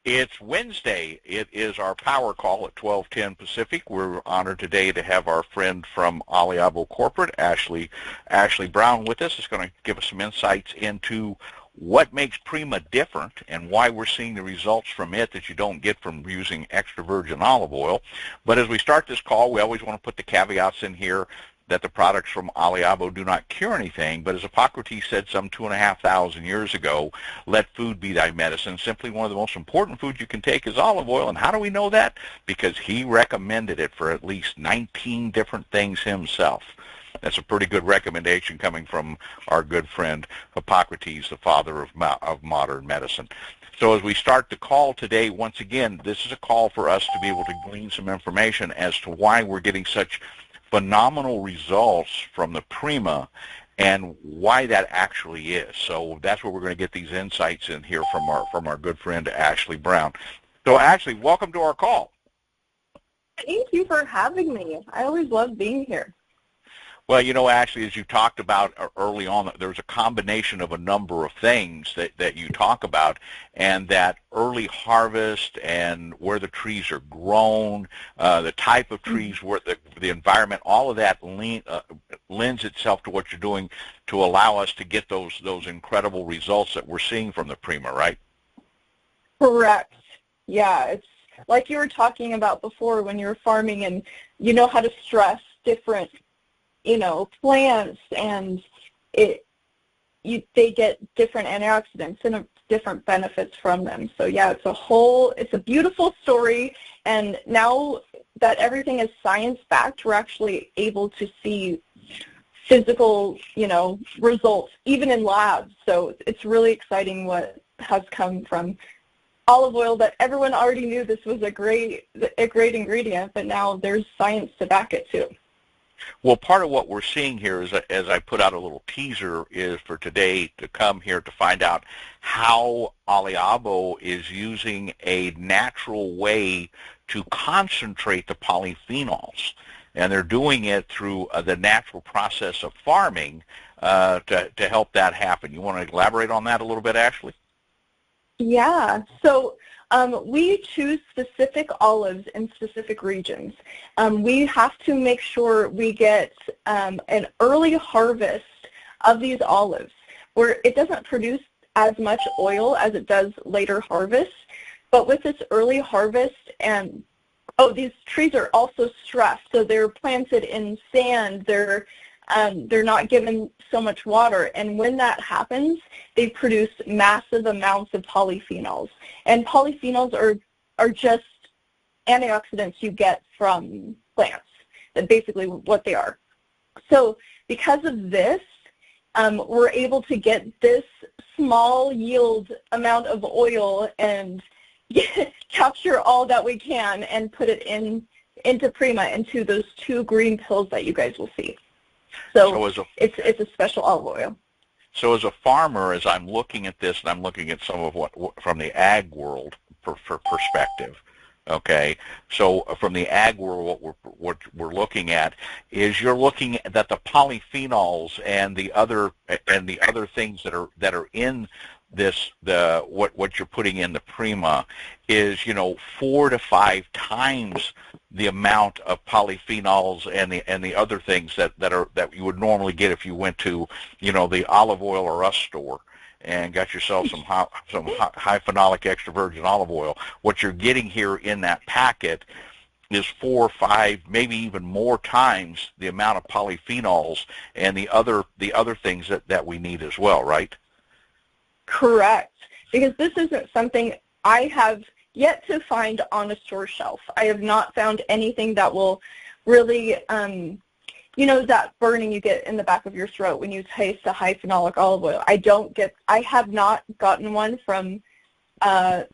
It's Wednesday. It is our power call at 12:10 Pacific. We're honored today to have our friend from Oliabo Corporate, Ashley Brown, with us. It's going to give us some insights into what makes Prima different and why we're seeing the results from it that you don't get from using extra virgin olive oil. But as we start this call, we always want to put the caveats in here that the products from Oliabo do not cure anything, but as Hippocrates said some 2,500 years ago, let food be thy medicine. Simply one of the most important foods you can take is olive oil. And how do we know that? Because he recommended it for at least 19 different things himself. That's a pretty good recommendation coming from our good friend Hippocrates, the father of modern medicine. So as we start the call today, once again, this is a call for us to be able to glean some information as to why we're getting such phenomenal results from the Prima and why that actually is. So that's where we're going to get these insights in here from our good friend Ashley Brown. So Ashley, welcome to our call. Thank you for having me. I always love being here. Well, you know, Ashley, as you talked about early on, there's a combination of a number of things that you talk about, and that early harvest and where the trees are grown, the type of trees, where the environment, all of that lends itself to what you're doing to allow us to get those incredible results that we're seeing from the Prima, right? Correct. Yeah, it's like you were talking about before when you were farming, and you know how to stress different plants, and they get different antioxidants and different benefits from them. So yeah, it's a beautiful story, and now that everything is science-backed, we're actually able to see physical, results, even in labs. So it's really exciting what has come from olive oil that everyone already knew this was a great ingredient, but now there's science to back it too. Well, part of what we're seeing here is, as I put out a little teaser, is for today to come here to find out how Oliabo is using a natural way to concentrate the polyphenols. And they're doing it through the natural process of farming to help that happen. You want to elaborate on that a little bit, Ashley? Yeah. So we choose specific olives in specific regions. We have to make sure we get an early harvest of these olives where it doesn't produce as much oil as it does later harvest. But with this early harvest, these trees are also stressed. So they're planted in sand. They're not given so much water, and when that happens, they produce massive amounts of polyphenols. And polyphenols are just antioxidants you get from plants. That's basically what they are. So because of this, we're able to get this small yield amount of oil and capture all that we can and put it into Prima, into those 2 green pills that you guys will see. So it's a special olive oil. So as a farmer, as I'm looking at this, and I'm looking at some of what from the ag world for perspective, okay? So from the ag world, what we're looking at is you're looking at that the polyphenols and the other things that are in this, what you're putting in the Prima is 4 to 5 times the amount of polyphenols and the other things that you would normally get if you went to the olive oil or us store and got yourself some high phenolic extra virgin olive oil. What you're getting here in that packet is 4 or 5, maybe even more times the amount of polyphenols and the other things that we need as well, right? Correct, because this isn't something I have yet to find on a store shelf. I have not found anything that will really, that burning you get in the back of your throat when you taste a high phenolic olive oil. I have not gotten one from a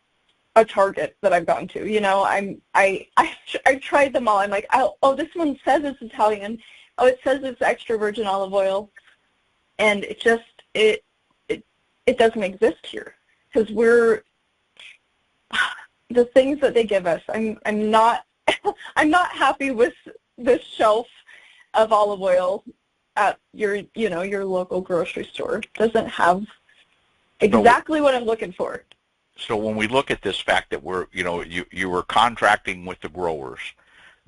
Target that I've gotten to. I've tried them all. I'm like, oh, this one says it's Italian. Oh, it says it's extra virgin olive oil, and it doesn't exist here because the things that they give us. I'm not happy with this shelf of olive oil at your local grocery store. It doesn't have exactly what I'm looking for. So when we look at this fact that you were contracting with the growers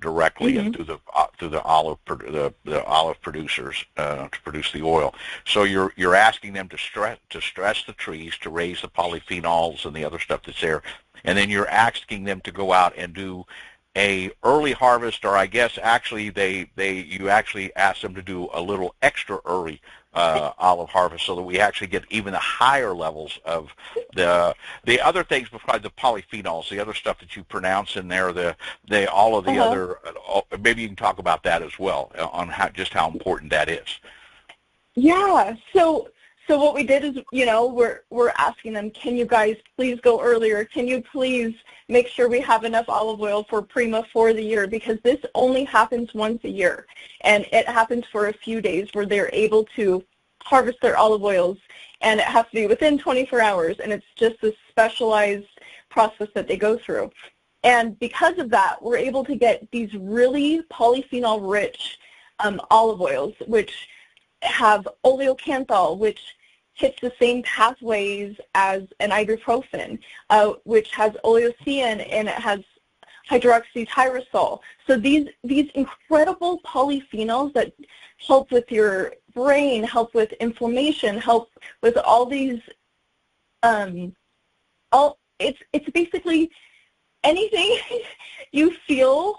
directly and Mm-hmm. through the olive producers to produce the oil. So you're asking them to stress the trees to raise the polyphenols and the other stuff that's there, and then you're asking them to go out and do a early harvest, or I guess actually you actually ask them to do a little extra early olive harvest so that we actually get even the higher levels of the other things besides the polyphenols, the other stuff that you pronounce in there, all of the Uh-huh. other. Maybe you can talk about that as well on how important that is. Yeah. So what we did is, we're asking them, can you guys please go earlier? Can you please make sure we have enough olive oil for Prima for the year? Because this only happens once a year, and it happens for a few days where they're able to harvest their olive oils, and it has to be within 24 hours, and it's just this specialized process that they go through. And because of that, we're able to get these really polyphenol-rich olive oils, which have oleocanthal, which hits the same pathways as an ibuprofen, which has oleocyan, and it has hydroxytyrosol. So these incredible polyphenols that help with your brain, help with inflammation, help with all these, it's basically anything you feel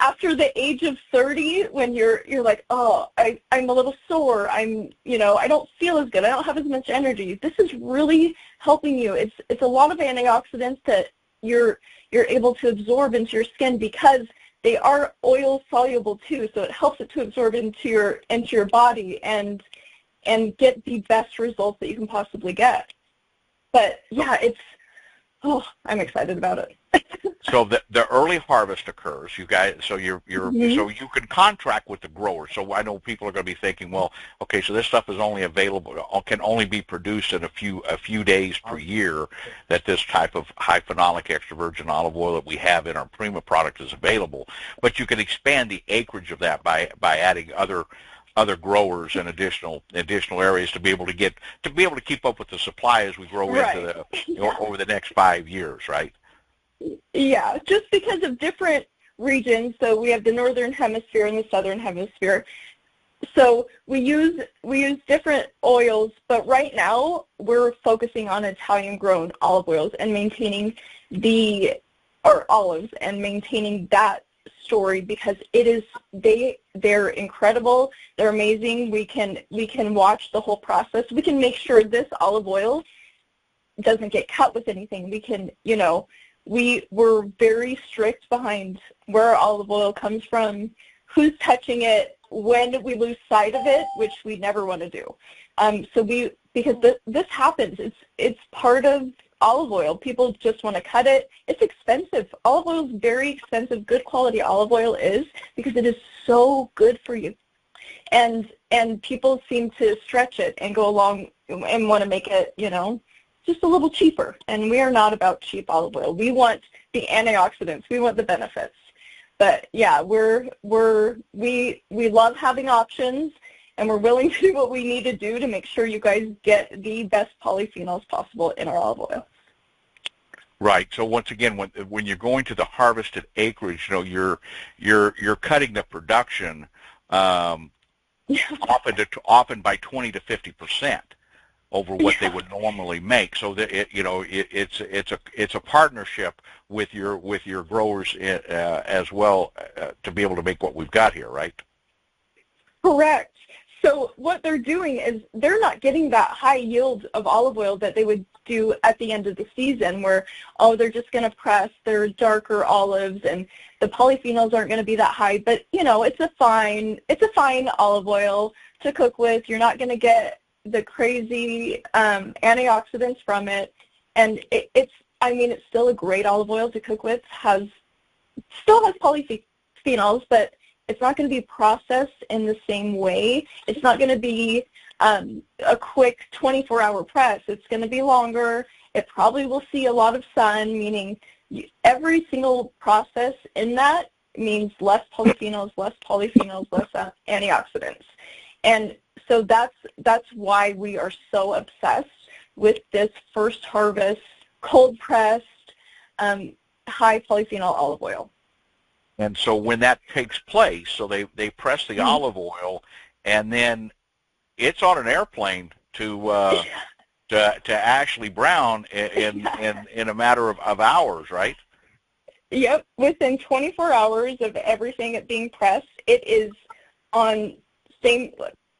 after the age of 30 when you're like, oh, I'm a little sore, I don't feel as good, I don't have as much energy. This is really helping you. It's a lot of antioxidants that you're able to absorb into your skin because they are oil soluble too, so it helps it to absorb into your body and get the best results that you can possibly get. But yeah, I'm excited about it. So the early harvest occurs. You guys, so Mm-hmm. so you can contract with the grower. So I know people are going to be thinking, well, okay, so this stuff is only available, can only be produced in a few days per year. That this type of high phenolic extra virgin olive oil that we have in our Prima product is available. But you can expand the acreage of that by adding other growers in additional areas to be able to keep up with the supply as we grow Right. into Yeah. over the next 5 years, right? Yeah, just because of different regions. So we have the northern hemisphere and the southern hemisphere. So we use different oils, but right now we're focusing on Italian-grown olive oils and maintaining olives and maintaining that story because they're incredible. They're amazing. We can watch the whole process. We can make sure this olive oil doesn't get cut with anything. We can, we're very strict behind where our olive oil comes from, who's touching it, when we lose sight of it, which we never want to do. Because this happens. It's part of olive oil. People just want to cut it. It's expensive. Olive oil is very expensive. Good quality olive oil is because it is so good for you. And people seem to stretch it and go along and want to make it, just a little cheaper. And we are not about cheap olive oil. We want the antioxidants. We want the benefits. But yeah, we love having options, and we're willing to do what we need to do to make sure you guys get the best polyphenols possible in our olive oil. Right. So once again, when you're going to the harvested acreage, you're cutting the production often by 20 to 50% over what they would normally make. So that it's a partnership with your growers as well to be able to make what we've got here, right? Correct. So what they're doing is they're not getting that high yield of olive oil that they would do at the end of the season where, they're just going to press their darker olives and the polyphenols aren't going to be that high. But, it's a fine olive oil to cook with. You're not going to get the crazy antioxidants from it. And it's still a great olive oil to cook with. Still has polyphenols, but it's not going to be processed in the same way. It's not going to be a quick 24-hour press. It's going to be longer. It probably will see a lot of sun, meaning every single process in that means less polyphenols, less antioxidants. And so that's why we are so obsessed with this first harvest cold pressed, high polyphenol olive oil. And so when that takes place, so they press the olive oil, and then it's on an airplane to actually brown in a matter of hours, right? Yep, within 24 hours of everything being pressed, it is on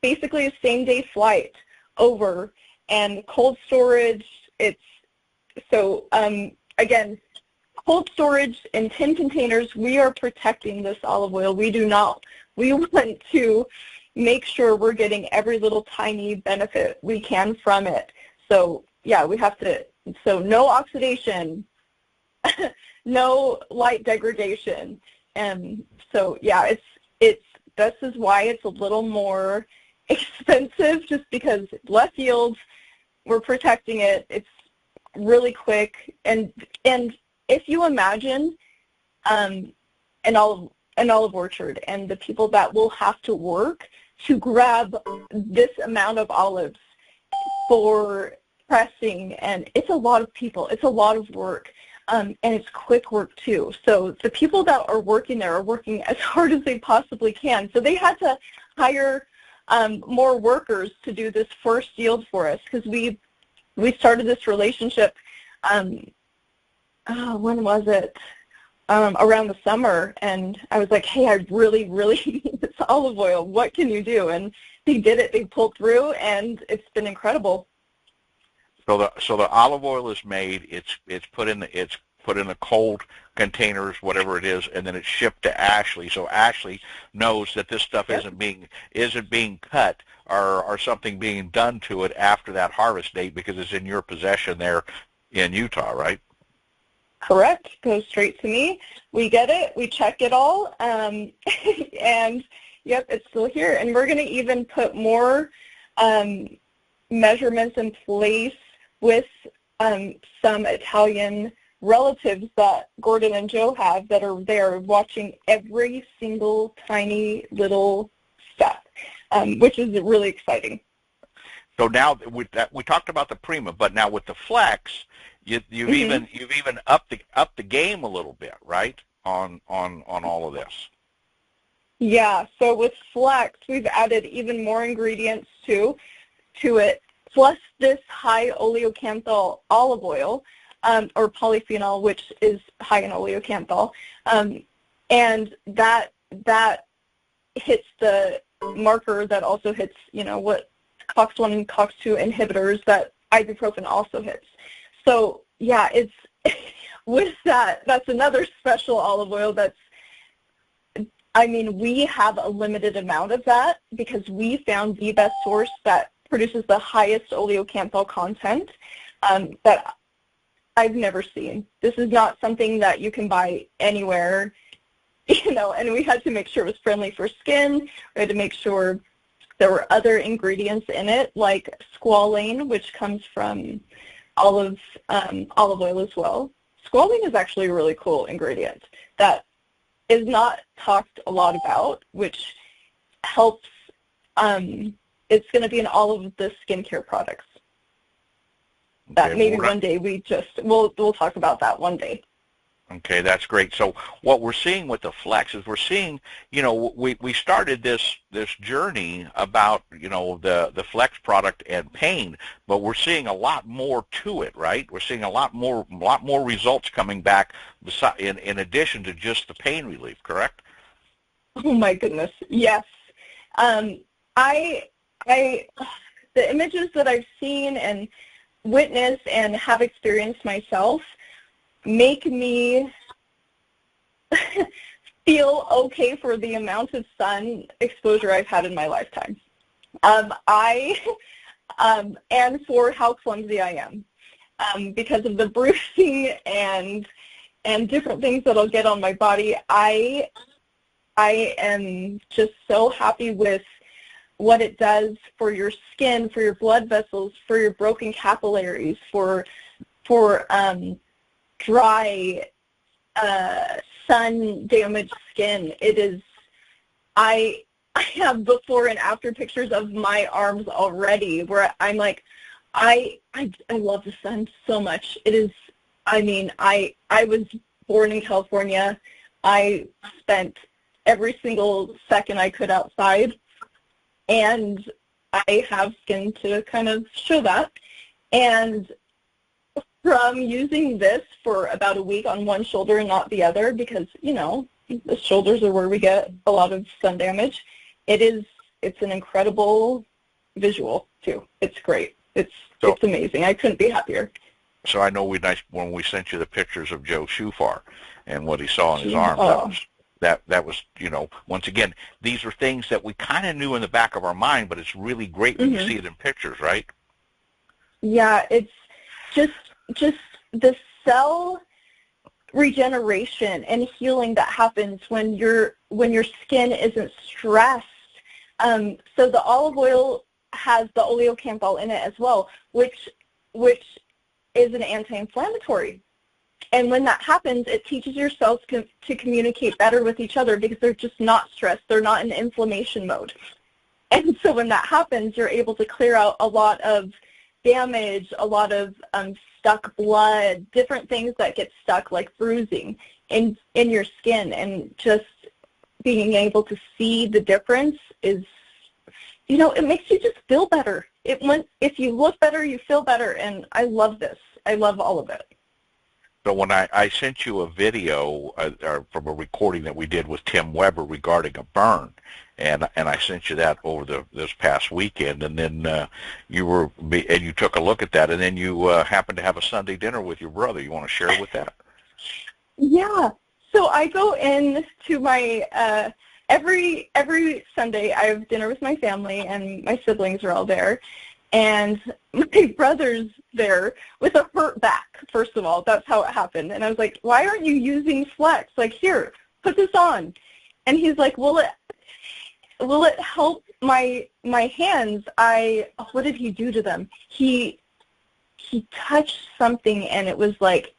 basically a same-day flight over, and cold storage. It's so again, cold storage in tin containers. We are protecting this olive oil. We want to make sure we're getting every little tiny benefit we can from it. So yeah, we have to. So no oxidation. No light degradation, and so yeah, this is why it's a little more expensive, just because less yields, we're protecting it, it's really quick, and if you imagine an olive orchard and the people that will have to work to grab this amount of olives for pressing, and it's a lot of people, it's a lot of work. And it's quick work too. So the people that are working there are working as hard as they possibly can. So they had to hire more workers to do this first yield for us, because we started this relationship, when was it? Around the summer, and I was like, hey, I really, really need this olive oil. What can you do? And they did it. They pulled through, and it's been incredible. So the olive oil is made. It's put in the cold containers, whatever it is, and then it's shipped to Ashley. So Ashley knows that this stuff isn't being cut or something being done to it after that harvest date, because it's in your possession there in Utah, right? Correct. Goes straight to me. We get it. We check it all, and yep, it's still here. And we're going to even put more measurements in place with some Italian relatives that Gordon and Joe have, that are there watching every single tiny little step, which is really exciting. So now we talked about the Prima, but now with the Flex, you've even upped the game a little bit, right? On all of this. Yeah. So with Flex, we've added even more ingredients to it, plus this high oleocanthal olive oil, or polyphenol, which is high in oleocanthal, and that hits the marker that also hits, what COX-1 and COX-2 inhibitors that ibuprofen also hits. So yeah, it's with that's another special olive oil we have a limited amount of that, because we found the best source that produces the highest oleocanthal content that I've never seen. This is not something that you can buy anywhere, and we had to make sure it was friendly for skin. We had to make sure there were other ingredients in it, like squalane, which comes from olive oil as well. Squalane is actually a really cool ingredient that is not talked a lot about, which helps. It's going to be in all of the skincare products. That okay, maybe one day we'll talk about that one day. Okay, that's great. So what we're seeing with the Flex is we're seeing, we started this journey about, the Flex product and pain, but we're seeing a lot more to it, right? We're seeing a lot more results coming back in addition to just the pain relief, correct? Oh my goodness, yes. The images that I've seen and witnessed and have experienced myself make me feel okay for the amount of sun exposure I've had in my lifetime. And for how clumsy I am. Because of the bruising and different things that I'll get on my body, I am just so happy with what it does for your skin, for your blood vessels, for your broken capillaries, for dry, sun-damaged skin. It is, I have before and after pictures of my arms already where I'm like, I love the sun so much. It is I mean, I was born in California. I spent every single second I could outside, and I have skin to kind of show that. And from using this for about a week on one shoulder and not the other, because, you know, the shoulders are where we get a lot of sun damage, it's an incredible visual, too. It's great. It's amazing. I couldn't be happier. So I know when we sent you the pictures of Joe Shufar and what he saw in his arm, that was, you know, once again, these are things that we kind of knew in the back of our mind, but it's really great when you see it in pictures, right? Yeah, it's just the cell regeneration and healing that happens when your skin isn't stressed. So the olive oil has the oleocanthal in it as well, which is an anti-inflammatory. And when that happens, it teaches your cells to communicate better with each other because they're just not stressed. They're not in inflammation mode. And so when that happens, you're able to clear out a lot of damage, a lot of stuck blood, different things that get stuck, like bruising in your skin. And just being able to see the difference is, you know, it makes you just feel better. If you look better, you feel better, and I love this. I love all of it. So when I sent you a video from a recording that we did with Tim Weber regarding a burn, and I sent you that over this past weekend, and then you took a look at that, and then you happened to have a Sunday dinner with your brother. You want to share with that? Yeah. So I go in to my every Sunday. I have dinner with my family, and my siblings are all there. And my brother's there with a hurt back, first of all. That's how it happened. And I was like, why aren't you using Flex? Like, here, put this on. And he's like, will it help my hands? What did he do to them? He touched something, and it was like,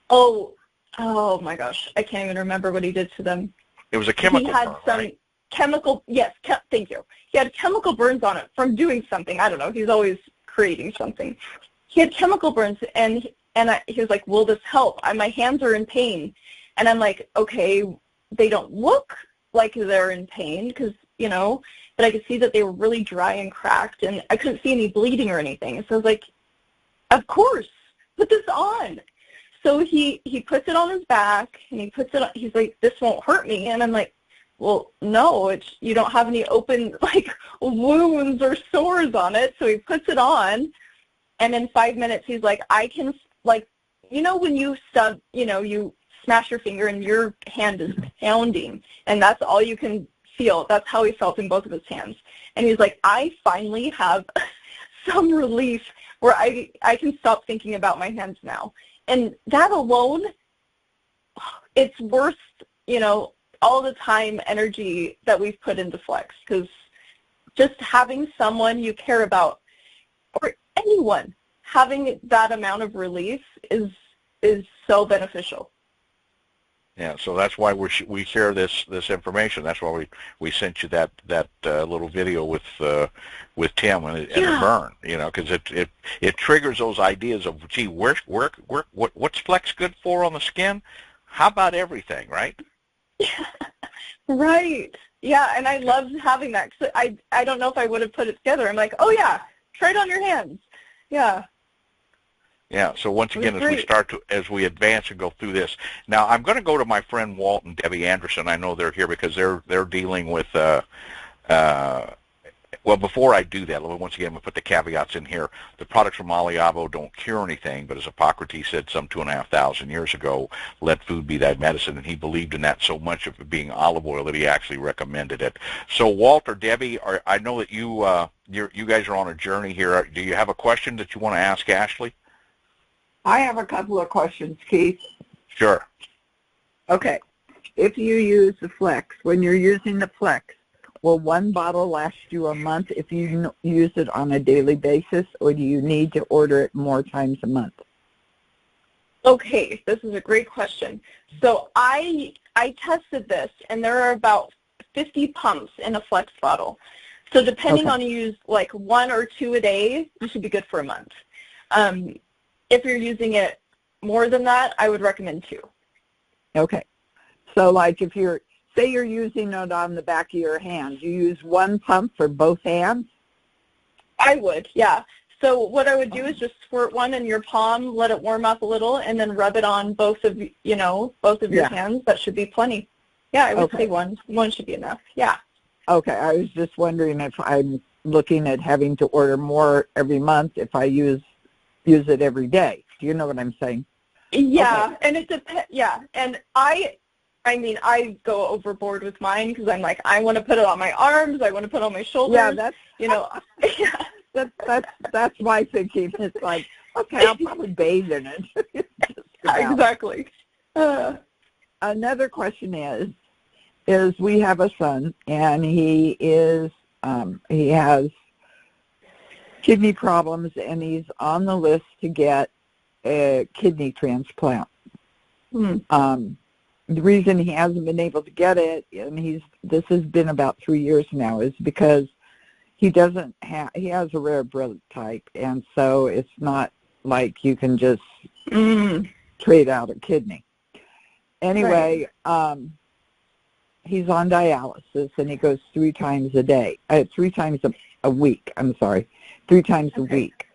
oh my gosh, I can't even remember what he did to them. It was a chemical burn, He had some right? chemical, yes, thank you. He had chemical burns on it from doing something. I don't know. He's always creating something. He had chemical burns, and he was like, will this help? My hands are in pain. And I'm like, okay, they don't look like they're in pain because, you know, but I could see that they were really dry and cracked, and I couldn't see any bleeding or anything. So I was like, of course, put this on. So he puts it on his back, and he puts it on. He's like, this won't hurt me. And I'm like, well, no, you don't have any open, like, wounds or sores on it. So he puts it on, and in 5 minutes, he's like, I can, like, you know, when you you smash your finger and your hand is pounding, and that's all you can feel. That's how he felt in both of his hands. And he's like, I finally have some relief where I can stop thinking about my hands now. And that alone, it's worth, you know, all the time, energy that we've put into Flex, because just having someone you care about, or anyone, having that amount of relief is so beneficial. Yeah, so that's why we share this information. That's why we sent you that little video with Tim and the burn, you know, because it triggers those ideas of, gee, what's Flex good for on the skin? How about everything, right? Yeah, right. Yeah, and I loved having that. Cause I don't know if I would have put it together. I'm like, oh yeah, try it on your hands. Yeah. Yeah. So once again, as we advance and go through this, now I'm going to go to my friend Walt and Debbie Anderson. I know they're here because they're dealing with. Well, before I do that, once again, we'll put the caveats in here. The products from Oliabo don't cure anything, but as Hippocrates said some 2,500 years ago, let food be thy medicine, and he believed in that so much of it being olive oil that he actually recommended it. So, Walt or Debbie, I know that you guys are on a journey here. Do you have a question that you want to ask Ashley? I have a couple of questions, Keith. Sure. Okay. If you use the Flex, when you're using the Flex, will one bottle last you a month if you use it on a daily basis, or do you need to order it more times a month? Okay, this is a great question. So I tested this, and there are about 50 pumps in a Flex bottle. So depending on you use like 1 or 2 a day, you should be good for a month. if you're using it more than that, I would recommend 2. Okay. So like if say you're using it on the back of your hand, you use 1 pump for both hands? I would, yeah. So what I would do is just squirt 1 in your palm, let it warm up a little, and then rub it on both of your hands. That should be plenty. Yeah, I would say 1. 1 should be enough. Yeah. Okay, I was just wondering if I'm looking at having to order more every month if I use it every day. Do you know what I'm saying? Yeah, okay. And it depends. Yeah, and I mean, I go overboard with mine because I'm like, I want to put it on my arms, I want to put it on my shoulders. Yeah, that's yeah. That's my thinking. It's like, okay, I'll probably bathe in it. Exactly. Another question is we have a son, and he has kidney problems, and he's on the list to get a kidney transplant. The reason he hasn't been able to get it, and this has been about 3 years now, is because he has a rare blood type, and so it's not like you can just trade out a kidney. Anyway, he's on dialysis, and he goes 3 times a day, 3 times a week, 3 times a week.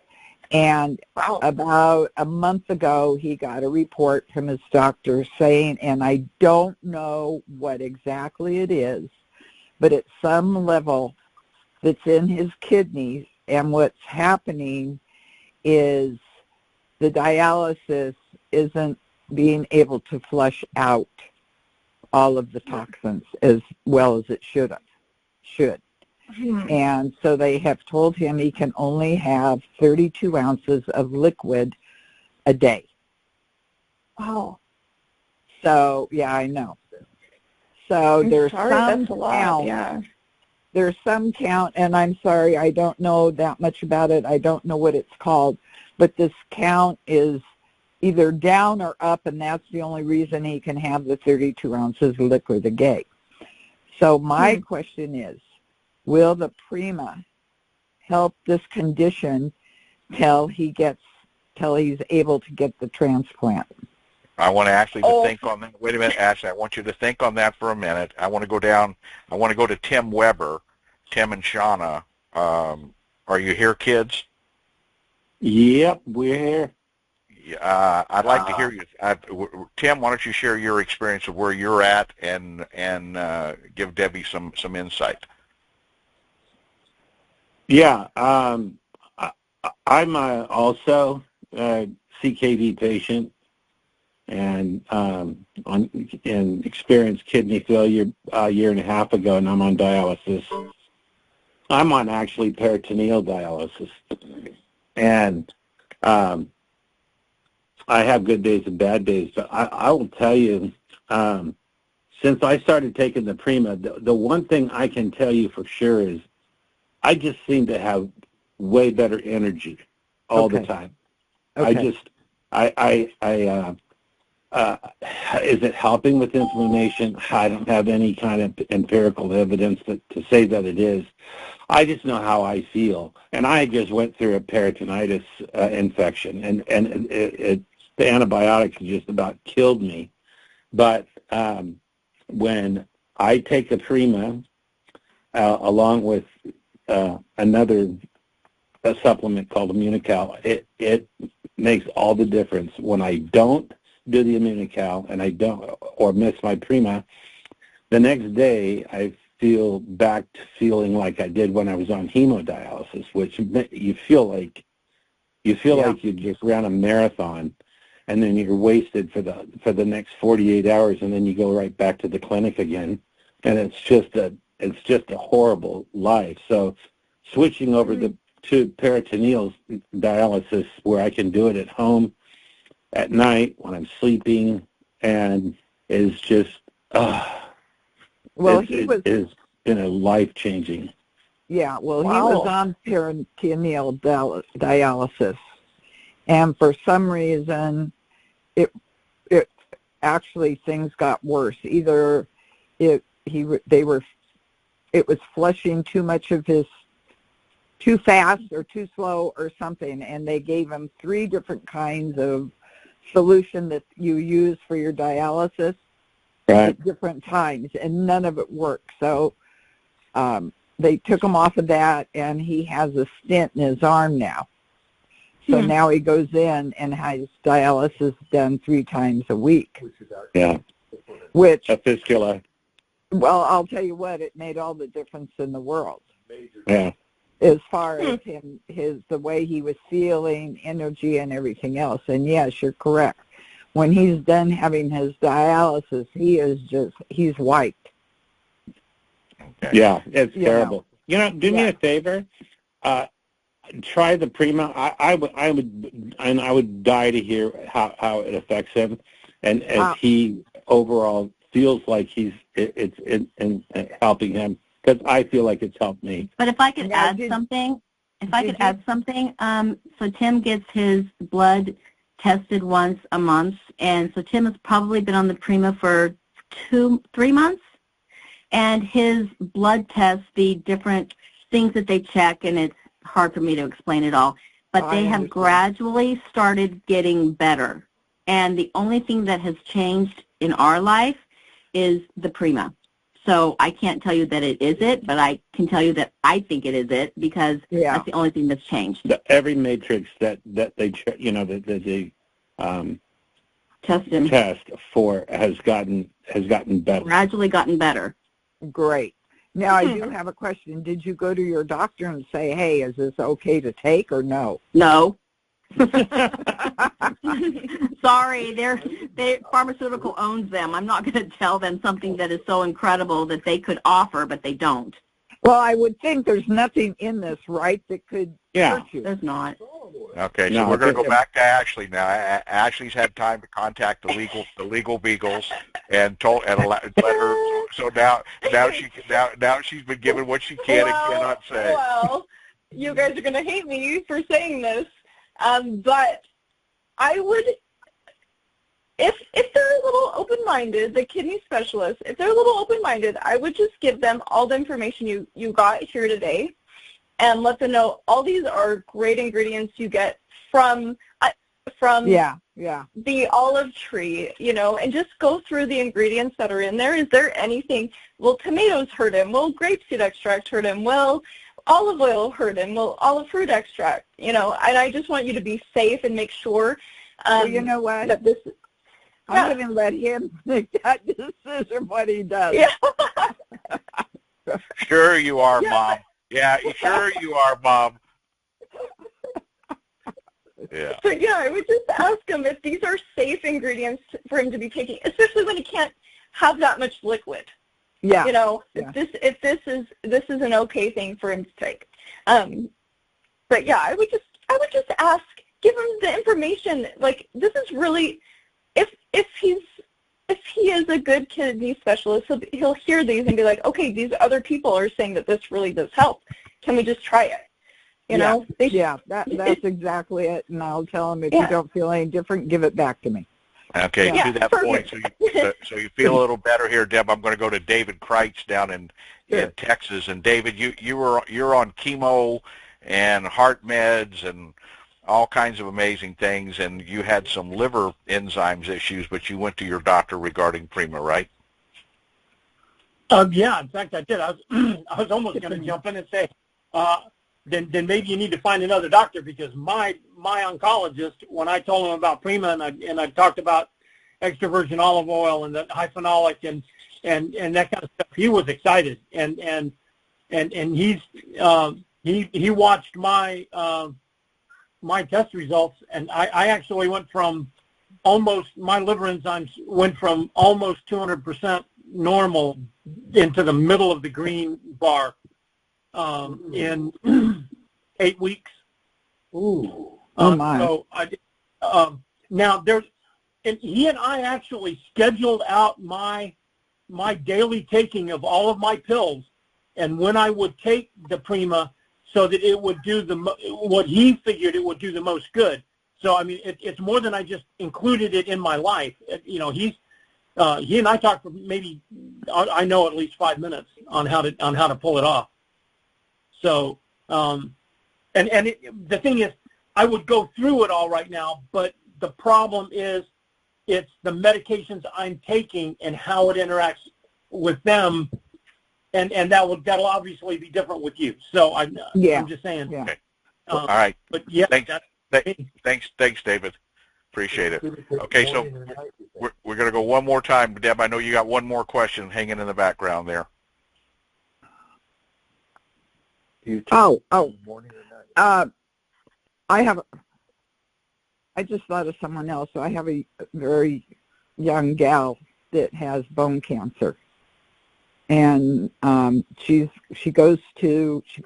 And about a month ago, he got a report from his doctor saying, and I don't know what exactly it is, but at some level that's in his kidneys, and what's happening is the dialysis isn't being able to flush out all of the toxins as well as it should. And so they have told him he can only have 32 ounces of liquid a day. Wow. So, yeah, I know. So there's some that's a lot. count. Yeah. There's some count, and I'm sorry, I don't know that much about it. I don't know what it's called, but this count is either down or up, and that's the only reason he can have the 32 ounces of liquid a day. So my question is, will the Prima help this condition till he's able to get the transplant? I want to actually think on that. Wait a minute, Ashley. I want you to think on that for a minute. I want to go to Tim Weber, Tim and Shauna. Are you here, kids? Yep, we're here. I'd like to hear you. Tim, why don't you share your experience of where you're at and give Debbie some insight. Yeah, I'm also a CKD patient and experienced kidney failure a year and a half ago, and I'm on dialysis. I'm on actually peritoneal dialysis, and I have good days and bad days, but I will tell you, since I started taking the Prima, the one thing I can tell you for sure is I just seem to have way better energy all the time. Okay. Is it helping with inflammation? I don't have any kind of empirical evidence to say that it is. I just know how I feel, and I just went through a peritonitis infection, and the antibiotics just about killed me. But when I take the Prima along with another supplement called Immunical, it makes all the difference. When I don't do the Immunical and I don't or miss my Prima, the next day I feel back to feeling like I did when I was on hemodialysis, which you feel like you just ran a marathon, and then you're wasted for the next 48 hours, and then you go right back to the clinic again, and it's just a horrible life. So switching over to peritoneal dialysis, where I can do it at home at night when I'm sleeping, and is just it's been a life-changing. Yeah, well, he was on peritoneal dialysis, and for some reason, it actually things got worse. Either it was flushing too much of his too fast or too slow or something, and they gave him 3 different kinds of solution that you use for your dialysis at different times, and none of it worked. So they took him off of that, and he has a stent in his arm now. So now he goes in and has dialysis done 3 times a week. Yeah. Which, a fistula. well, I'll tell you what, it made all the difference in the world. Yeah. As far as him, the way he was feeling, energy, and everything else. And yes, you're correct. When he's done having his dialysis, he's wiped. Okay. Yeah, it's terrible. You know, do me a favor. Try the Prima. I would die to hear how it affects him, and as he overall feels like it's helping him, because I feel like it's helped me. But if I could add something, so Tim gets his blood tested once a month, and so Tim has probably been on the Prima for 3 months, and his blood tests, the different things that they check, and it's hard for me to explain it all, but they have gradually started getting better. And the only thing that has changed in our life is the Prima. So I can't tell you that it is it, but I can tell you that I think it is it, because that's the only thing that's changed. Every matrix that they test for has gotten better. Gradually gotten better. Great. Now, I do have a question. Did you go to your doctor and say, hey, is this okay to take, or no? No. Sorry, pharmaceutical owns them. I'm not going to tell them something that is so incredible that they could offer, but they don't. Well, I would think there's nothing in this, right, that could hurt you. There's not. Okay, so we're going to go back to Ashley now. Ashley's had time to contact the legal beagles and let her. So now she's been given what she can and cannot say. Well, you guys are going to hate me for saying this, but I would, if they're a little open-minded, the kidney specialists, if they're a little open-minded, I would just give them all the information you got here today, and let them know all these are great ingredients you get from the olive tree, and just go through the ingredients that are in there. Is there anything, will tomatoes hurt him? Will grapeseed extract hurt him? Will olive oil hurt him? Will olive fruit extract? And I just want you to be safe and make sure well, you know what? That this, I'm going to let him make that decision what he does. Yeah. Sure you are, Mom. Yeah, sure you are, Mom. Yeah. So I would just ask him if these are safe ingredients for him to be taking, especially when he can't have that much liquid. Yeah. If this is an okay thing for him to take. But yeah, I would just ask, give him the information. Like, this is really, if he is a good kidney specialist, he'll hear these and be like, okay, these other people are saying that this really does help. Can we just try it? That's exactly it. And I'll tell him, if you don't feel any different, give it back to me. Okay, to that point, so you feel a little better here, Deb. I'm going to go to David Kreitz down in Texas. And David, you're on chemo and heart meds and all kinds of amazing things, and you had some liver enzymes issues, but you went to your doctor regarding Prima, right? Yeah, in fact, I did. I was almost going to jump in and say, then maybe you need to find another doctor, because my oncologist, when I told him about Prima and I talked about extra virgin olive oil and the high phenolic and that kind of stuff, he was excited, and he watched my test results, and I actually went from my liver enzymes went from almost 200% normal into the middle of the green bar in 8 weeks. Ooh. Oh my. So now he and I actually scheduled out my daily taking of all of my pills, and when I would take the Prima, so that it would do what he figured it would do the most good. So I mean, it's more than I just included it in my life. He and I talked for maybe, I know, at least 5 minutes on how to pull it off. So the thing is, I would go through it all right now, but the problem is it's the medications I'm taking and how it interacts with them, and that'll obviously be different with you. So I'm just saying. Yeah. Okay. All right. But yeah, Thanks, David. Appreciate it. Okay, so we're going to go one more time. Deb, I know you got one more question hanging in the background there. I just thought of someone else. So I have a very young gal that has bone cancer, and she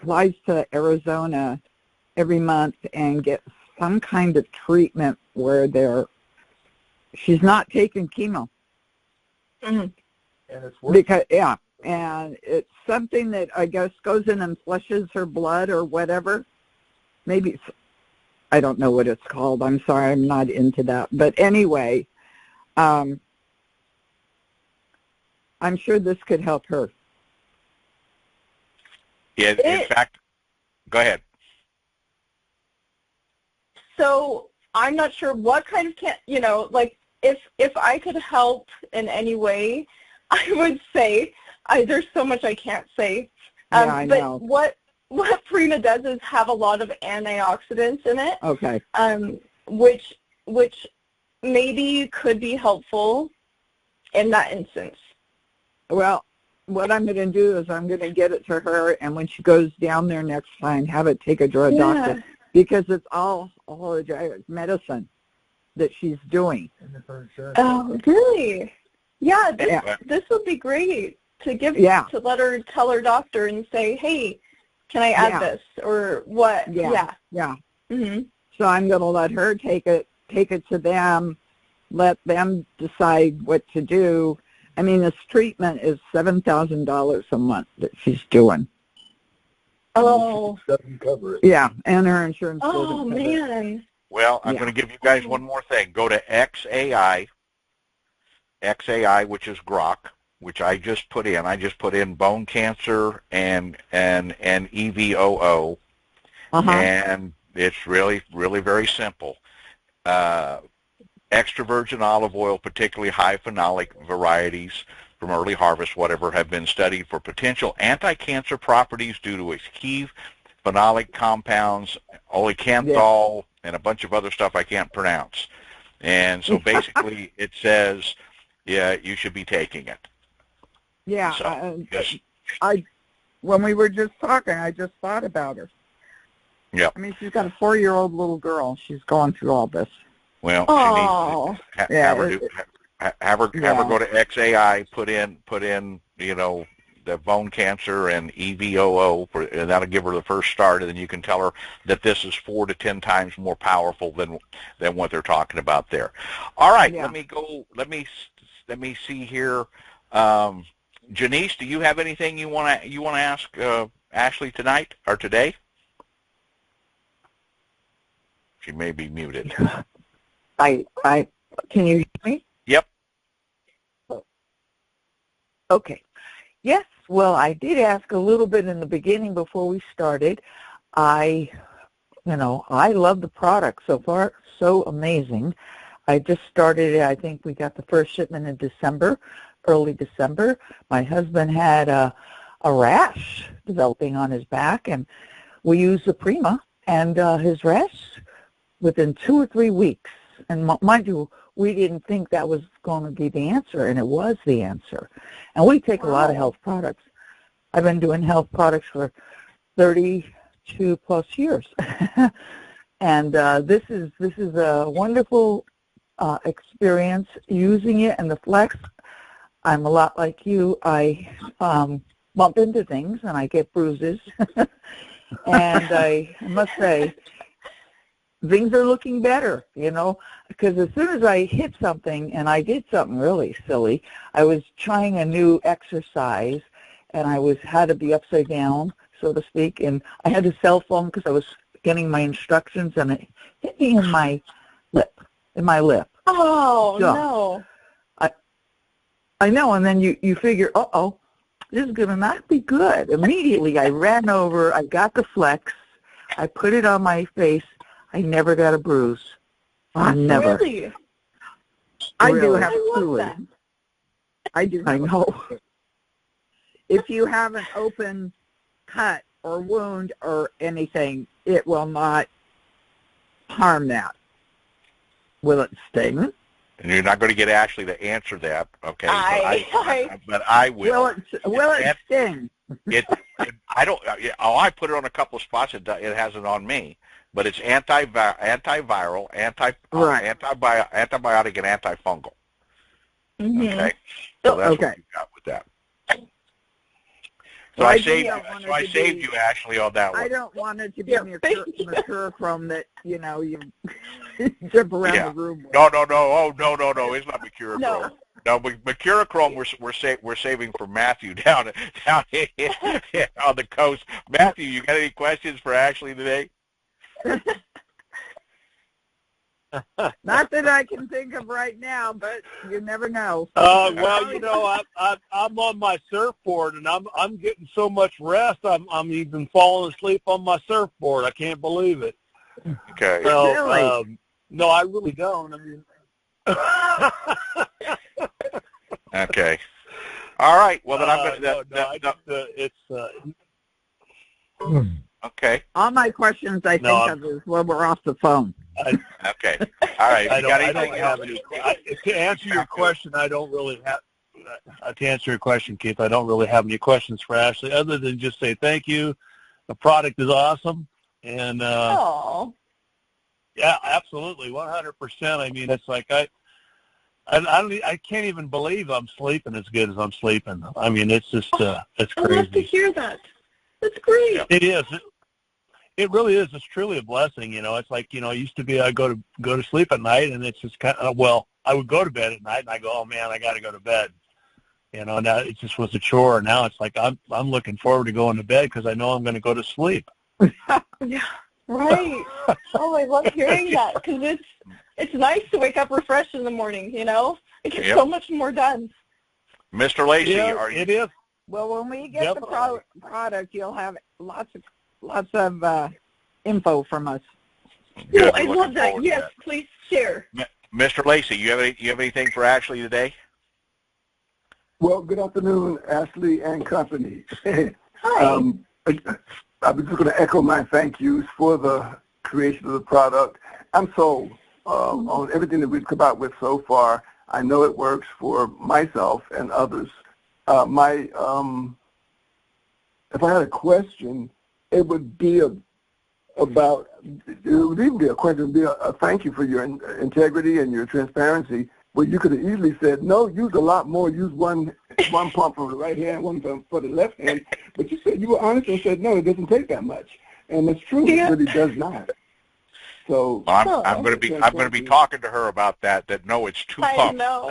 flies to Arizona every month and gets some kind of treatment where she's not taking chemo. Mm-hmm. And it's working. And it's something that I guess goes in and flushes her blood or whatever. Maybe I don't know what it's called. I'm sorry, I'm not into that. But anyway, I'm sure this could help her. Yeah, in fact, go ahead. So I'm not sure what kind of like if I could help in any way, I would say there's so much I can't say. I but know. What Prima does is have a lot of antioxidants in it. Okay. Which maybe could be helpful in that instance. Well, what I'm going to do is I'm going to get it to her, and when she goes down there next time, have it take her to a doctor, because it's all medicine that she's doing. Oh, really? Yeah, this would be great to give to let her tell her doctor and say, hey, can I add this or what? Yeah. Mm-hmm. So I'm going to let her take it to them, let them decide what to do. I mean, this treatment is $7,000 a month that she's doing. Oh. Doesn't cover it. Yeah, and her insurance doesn't Oh, cover it. man. Well, I'm going to give you guys one more thing. Go to XAI, which is Grok, which I just put in. I just put in bone cancer and EVOO, and it's really, really very simple. Extra virgin olive oil, particularly high phenolic varieties from early harvest, whatever, have been studied for potential anti-cancer properties due to its key phenolic compounds, olecanthal, and a bunch of other stuff I can't pronounce. And so basically it says, you should be taking it. Yeah, So, when we were just talking, I just thought about her. Yeah. I mean, she's got a 4-year-old little girl. She's going through all this. Well, Oh. she needs to have her go to XAI, put in, the bone cancer and EVOO, and that'll give her the first start, and then you can tell her that this is 4 to 10 times more powerful than what they're talking about there. All right, let me see here. Janice, do you have anything you want to ask Ashley tonight or today? She may be muted. Can you hear me? Yep. Okay. Yes, well, I did ask a little bit in the beginning before we started. I love the product so far. So amazing. I just started it. I think we got the first shipment in December, early December. My husband had a rash developing on his back, and we used the Prima, and his rash within 2 or 3 weeks. And mind you, we didn't think that was going to be the answer, and it was the answer. And we take a lot of health products. I've been doing health products for 32 plus years. And this is a wonderful experience using it. And the Flex, I'm a lot like you. I bump into things and I get bruises. And I must say, things are looking better, because as soon as I hit something, and I did something really silly, I was trying a new exercise, and I had to be upside down, so to speak, and I had a cell phone because I was getting my instructions, and it hit me in my lip. Oh, So, no. I know, and then you figure, this is going to not be good. Immediately, I ran over, I got the Flex, I put it on my face. I never got a bruise. Oh, never. Really? I do Really? have I love fluid. that. I do. I know. If you have an open cut or wound or anything, it will not harm that. Will it sting? And you're not going to get Ashley to answer that, okay? I But I will. Will it sting? I don't. I put it on a couple of spots. It hasn't on me, but it's antiviral, antibiotic, and antifungal. Mm-hmm. Okay, so that's Okay. what you got with that. So Well, I I saved don't you. want it So I to saved be- you, Ashley, on that one. I don't want it to be Yeah, mercurochrome that, you know, you jump around Yeah. the room with. No. Oh, no. It's not mercurochrome. No. No, but mercurochrome we're saving for Matthew down here on the coast. Matthew, you got any questions for Ashley today? Not that I can think of right now, but you never know. Well, you know, I'm on my surfboard, and I'm getting so much rest. I'm even falling asleep on my surfboard. I can't believe it. Okay. So, Really? no, I really don't. I mean, Okay. All right. Well, then I'm going it's Okay. All my questions I No, think of is when we're off the phone. Okay. All right. I You got don't anything have else? any. To answer your question, I don't really have. To answer your question, Keith, I don't really have any questions for Ashley other than just say thank you. The product is awesome, and Oh. yeah, absolutely, 100%. I mean, it's like I can't even believe I'm sleeping as good as I'm sleeping. I mean, it's just it's I love to crazy. hear that. That's great. Yeah. It is. It really is. It's truly a blessing. You know, it's like, you know, it used to be I go to sleep at night, and it's just kind of, well, I would go to bed at night, and I go, oh man, I got to go to bed. You know, now it just was a chore. Now it's like I'm looking forward to going to bed because I know I'm going to go to sleep. Yeah. Right. Oh, I love hearing that because it's nice to wake up refreshed in the morning. You know, it gets Yep. so much more done. Mr. Lacey, Yeah, are you? it is. Well, when we get the Definitely. product, you'll have lots of info from us. Good. Oh, I We're love looking that. forward to Yes, please share. Mr. Lacey, you have anything for Ashley today? Well, good afternoon, Ashley and company. Hi. I was just going to echo my thank yous for the creation of the product. I'm sold on everything that we've come out with so far. I know it works for myself and others. If I had a question, it would be about, it would even be a question, it would be a thank you for your integrity and your transparency, where you could have easily said, no, use a lot more, use one pump for the right hand, one pump for the left hand, but you said, you were honest and said, no, it doesn't take that much. And it's true, Yeah. it really does not. So Well, I'm going to be talking to her about that. That no, it's two I pumps. know.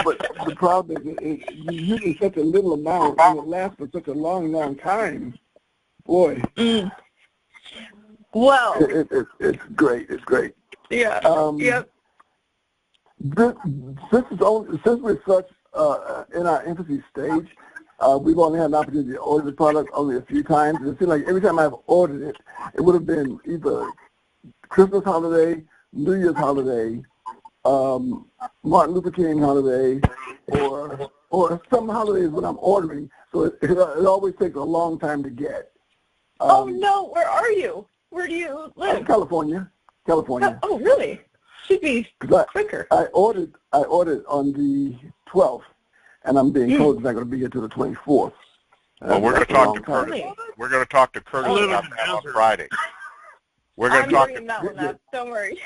but the problem is you're using such a little amount and it lasts for such a long time. Boy, Mm. Well, it's great. It's great. yeah. Yep. Since we're such in our infancy stage, we've only had an opportunity to order the product only a few times. It seems like every time I've ordered it, it would have been either Christmas holiday, New Year's holiday, Martin Luther King holiday, or some holidays when I'm ordering. So it always takes a long time to get. Oh no, where are you? Where do you live? California. Oh, really? Should be quicker. I ordered on the 12th, and I'm being told it's not going to be here till the 24th. Well, we're going to talk to Curtis. Really? We're going to talk to Curtis about that on Friday. We're going I'm to talk bringing that one up. Don't worry.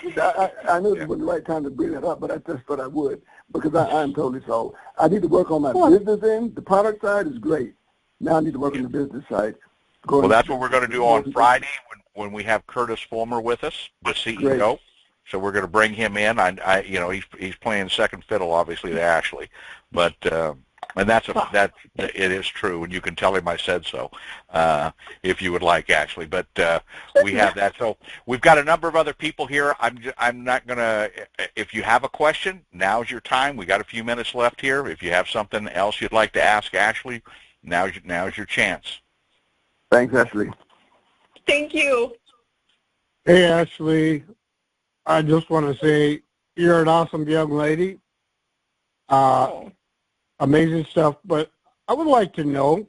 I knew it was the right time to bring that up, but I just thought I would because I'm totally sold. I need to work on my business end. The product side is great. Now I need to work on the business side. Well, that's what we're going to do on Friday when we have Curtis Fulmer with us, the CEO. Great. So we're going to bring him in. He's playing second fiddle, obviously, to Ashley, but and that it is true, and you can tell him I said so if you would like, Ashley. But we have that. So we've got a number of other people here. I'm not going to. If you have a question, now's your time. We got a few minutes left here. If you have something else you'd like to ask Ashley, now's your chance. Thanks, Ashley. Thank you. Hey, Ashley, I just want to say you're an awesome young lady. Amazing stuff. But I would like to know,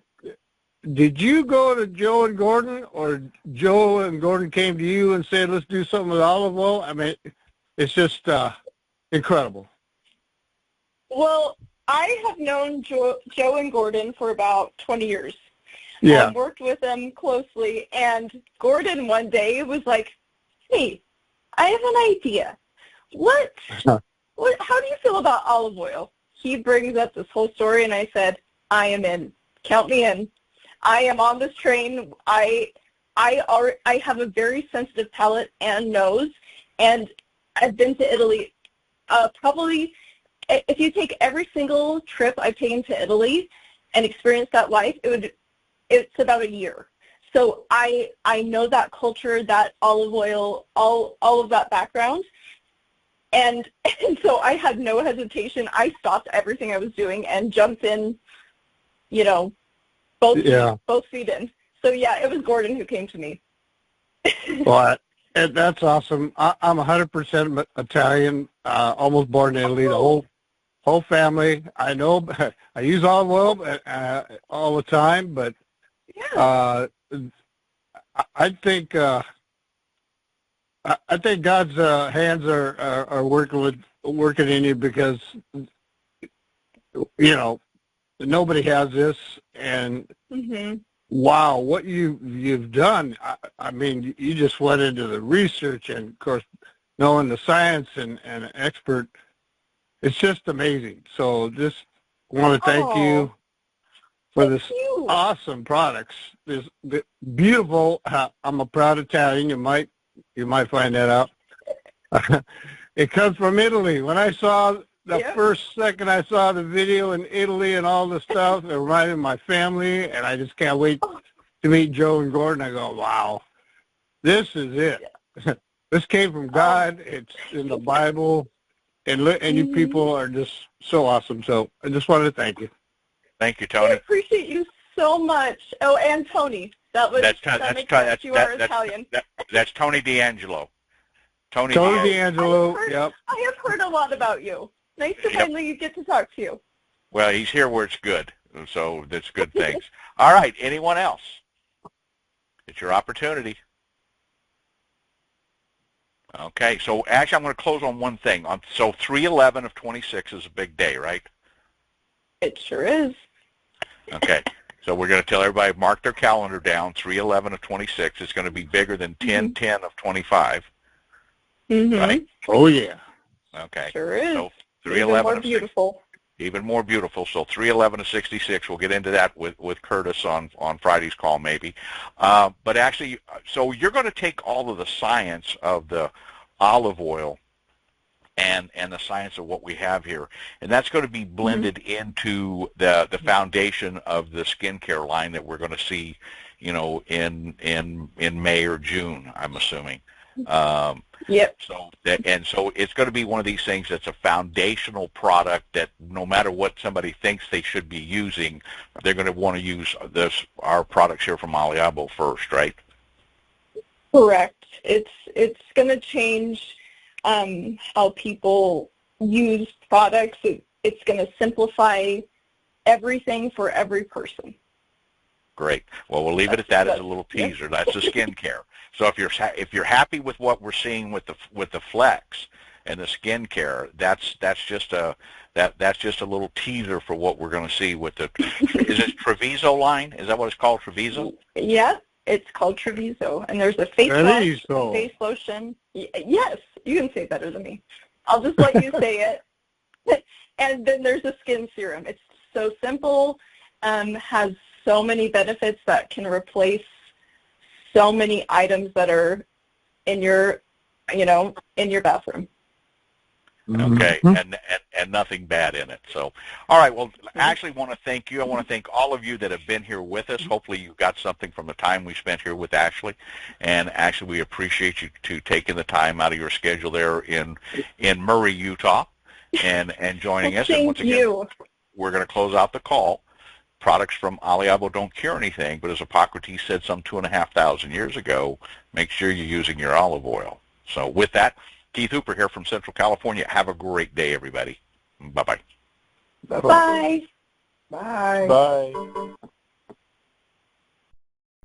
did you go to Joe and Gordon, or Joe and Gordon came to you and said, let's do something with olive oil? I mean, it's just incredible. Well, I have known Joe and Gordon for about 20 years. Yeah. I've worked with them closely, and Gordon one day was like, hey, I have an idea. How do you feel about olive oil? He brings up this whole story, and I said, I am in. Count me in. I am on this train. I have a very sensitive palate and nose, and I've been to Italy. Probably, if you take every single trip I've taken to Italy and experienced that life, it's about a year. So I know that culture, that olive oil, all of that background. And so I had no hesitation. I stopped everything I was doing and jumped in, both feet in. So yeah, it was Gordon who came to me. Well, that's awesome. I'm 100% Italian, almost born in Italy. The whole family. I know I use olive oil all the time, but I think God's hands are working in you, because nobody has this, and wow, what you've done. I mean, you just went into the research, and of course, knowing the science and an expert, it's just amazing. So just want to thank you for this awesome products. This beautiful. I'm a proud Italian. You might find that out. It comes from Italy. When I saw the first second I saw the video in Italy and all the stuff, it reminded me of my family, and I just can't wait to meet Joe and Gordon. I go, wow, this is it. This came from God. It's in the Bible, and you people are just so awesome. So I just wanted to thank you. Thank you, Tony. I appreciate you so much. Oh, and Tony. That's Italian. That's Tony D'Angelo. Tony D'Angelo. I have heard a lot about you. Nice to finally get to talk to you. Well, he's here where it's good, so that's good things. All right, anyone else? It's your opportunity. Okay, so actually I'm going to close on one thing. So 3/11 of 26 is a big day, right? It sure is. Okay, so we're going to tell everybody, mark their calendar down. 3/11 of 26 is going to be bigger than 10/10 of 25. Right? Oh, yeah. Okay. Sure is. So 3/11 even more beautiful. Even more beautiful. So 3/11 of 66. We'll get into that with Curtis on Friday's call, maybe. But actually, so you're going to take all of the science of the olive oil and the science of what we have here, and that's going to be blended into the foundation of the skincare line that we're going to see, in May or June, I'm assuming. Yep. So it's going to be one of these things that's a foundational product that no matter what somebody thinks they should be using, they're going to want to use our products here from Oliabo first, right? Correct. It's going to change how people use products. It's going to simplify everything for every person. Great. Well, we'll leave it at that as a little teaser. That's the skincare. So if you're happy with what we're seeing with the Flex and the skincare, that's just a little teaser for what we're going to see with the. Is it Treviso line? Is that what it's called, Treviso? Yeah, it's called Treviso, and there's a face wash, a face lotion. Yes, you can say it better than me. I'll just let you say it. And then there's a skin serum. It's so simple. Has so many benefits that can replace so many items that are in your bathroom. Okay, and nothing bad in it. So, all right. Well, I actually want to thank you. I want to thank all of you that have been here with us. Hopefully, you got something from the time we spent here with Ashley. And actually, we appreciate you taking the time out of your schedule there in Murray, Utah, and joining us. Thank And once again, you. we're going to close out the call. products from Oliabo don't cure anything, but as Hippocrates said some 2,500 years ago, make sure you're using your olive oil. So with that, Keith Hooper here from Central California. Have a great day, everybody. Bye-bye. Bye. Bye. Bye.